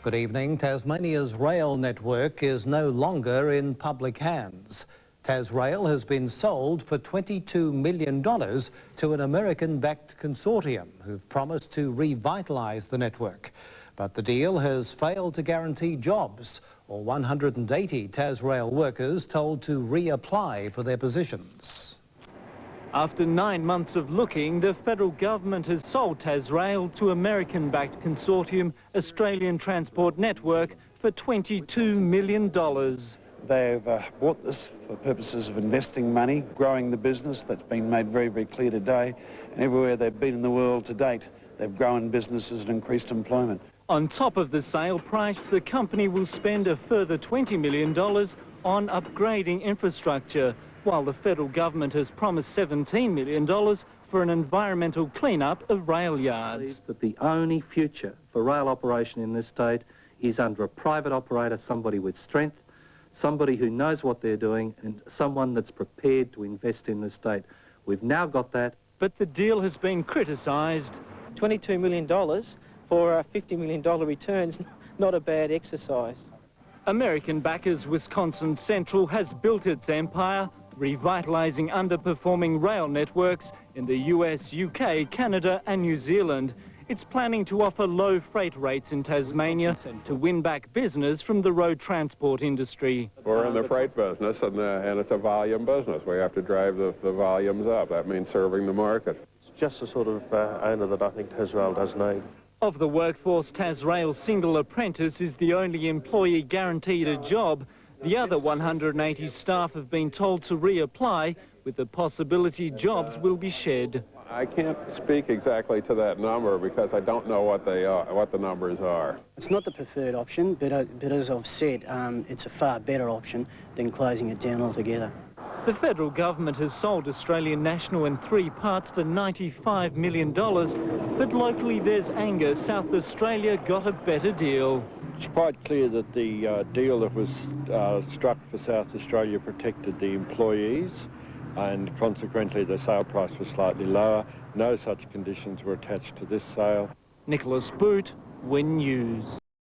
Good evening. Tasmania's rail network is no longer in public hands. Tasrail has been sold for $22 million to an American-backed consortium who've promised to revitalise the network. But the deal has failed to guarantee jobs, or 180 Tasrail workers told to reapply for their positions. After 9 months of looking, the federal government has sold Tasrail to American-backed consortium Australian Transport Network for $22 million. They've bought this for purposes of investing money, growing the business. That's been made very, very clear today. And everywhere they've been in the world to date, they've grown businesses and increased employment. On top of the sale price, the company will spend a further $20 million on upgrading infrastructure, while the federal government has promised $17 million for an environmental clean-up of rail yards. But the only future for rail operation in this state is under a private operator, somebody with strength, somebody who knows what they're doing, and someone that's prepared to invest in the state. We've now got that. But the deal has been criticised. $22 million for a $50 million return's not a bad exercise. American backers Wisconsin Central has built its empire, revitalising underperforming rail networks in the US, UK, Canada and New Zealand. It's planning to offer low freight rates in Tasmania to win back business from the road transport industry. We're in the freight business, and it's a volume business. We have to drive the volumes up. That means serving the market. It's just the sort of owner that I think Tasrail does need. Of the workforce, Tasrail's single apprentice is the only employee guaranteed a job. The other 180 staff have been told to reapply, with the possibility jobs will be shed. I can't speak exactly to that number because I don't know what they are, what the numbers are. It's not the preferred option, but as I've said, it's a far better option than closing it down altogether. The federal government has sold Australian National in 3 parts for $95 million, but locally there's anger. South Australia got a better deal. It's quite clear that the deal that was struck for South Australia protected the employees, and consequently the sale price was slightly lower. No such conditions were attached to this sale. Nicholas Boot, WIN News.